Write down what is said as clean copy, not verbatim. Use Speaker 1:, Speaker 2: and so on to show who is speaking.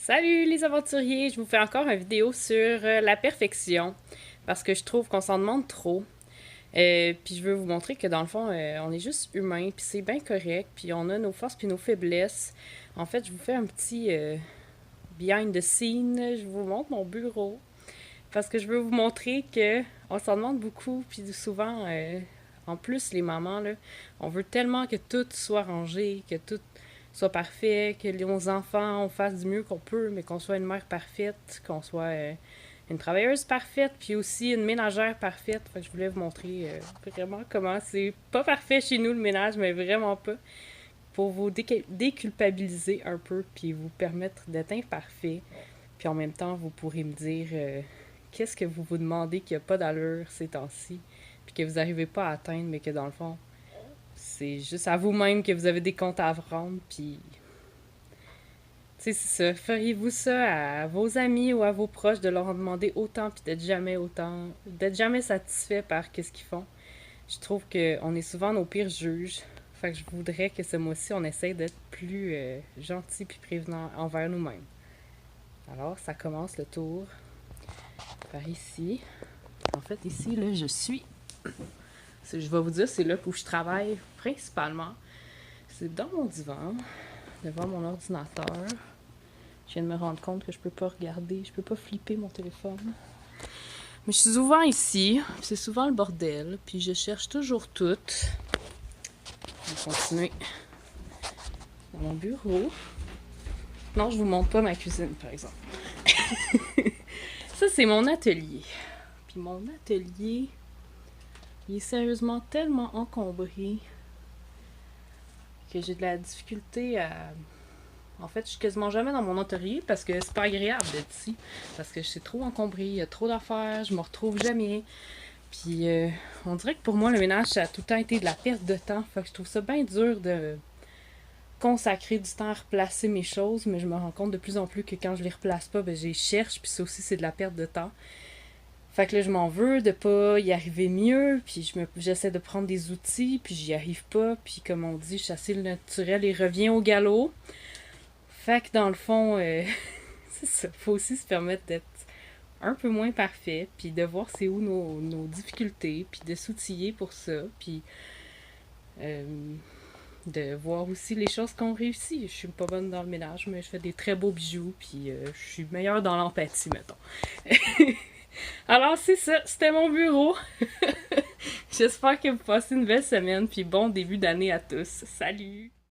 Speaker 1: Salut les aventuriers, je vous fais encore une vidéo sur la perfection parce que je trouve qu'on s'en demande trop. Puis je veux vous montrer que dans le fond, on est juste humain, puis c'est bien correct, puis on a nos forces puis nos faiblesses. En fait, je vous fais un petit behind the scene, je vous montre mon bureau parce que je veux vous montrer que on s'en demande beaucoup, puis souvent, en plus les mamans là, on veut tellement que tout soit rangé, que tout soit parfait, que nos enfants, on fasse du mieux qu'on peut, mais qu'on soit une mère parfaite, qu'on soit une travailleuse parfaite, puis aussi une ménagère parfaite. Fait que je voulais vous montrer vraiment comment c'est pas parfait chez nous le ménage, mais vraiment pas, pour vous déculpabiliser un peu, puis vous permettre d'être imparfait. Puis en même temps, vous pourrez me dire qu'est-ce que vous vous demandez qui a pas d'allure ces temps-ci, puis que vous n'arrivez pas à atteindre, mais que dans le fond, c'est juste à vous-même que vous avez des comptes à rendre, puis tu sais, c'est ça. Feriez-vous ça à vos amis ou à vos proches de leur en demander autant puis d'être jamais satisfait par ce qu'ils font? Je trouve qu'on est souvent nos pires juges. Fait que je voudrais que ce mois-ci, on essaye d'être plus gentil puis prévenant envers nous-mêmes. Alors, ça commence le tour par ici. En fait, ici, là, je suis. Je vais vous dire, c'est là où je travaille principalement. C'est dans mon divan, devant mon ordinateur. Je viens de me rendre compte que je peux pas regarder, je peux pas flipper mon téléphone. Mais je suis souvent ici, c'est souvent le bordel, puis je cherche toujours tout. On va continuer dans mon bureau. Non, je vous montre pas ma cuisine, par exemple. Ça, c'est mon atelier. Puis mon atelier, il est sérieusement tellement encombré que j'ai de la difficulté à... En fait, je suis quasiment jamais dans mon atelier parce que c'est pas agréable d'être ici. Parce que c'est trop encombré, il y a trop d'affaires, je me retrouve jamais. Puis on dirait que pour moi, le ménage, ça a tout le temps été de la perte de temps. Fait que je trouve ça bien dur de consacrer du temps à replacer mes choses, mais je me rends compte de plus en plus que quand je les replace pas, ben je les cherche, puis ça aussi, c'est de la perte de temps. Fait que là, je m'en veux de pas y arriver mieux, puis j'essaie de prendre des outils, puis j'y arrive pas, puis comme on dit, chasser le naturel et revient au galop. Fait que dans le fond, c'est ça. Faut aussi se permettre d'être un peu moins parfait, puis de voir c'est où nos difficultés, puis de s'outiller pour ça, puis euh, de voir aussi les choses qu'on réussit. Je suis pas bonne dans le ménage, mais je fais des très beaux bijoux, puis je suis meilleure dans l'empathie, mettons. Alors c'est ça, c'était mon bureau. J'espère que vous passez une belle semaine, puis bon début d'année à tous. Salut!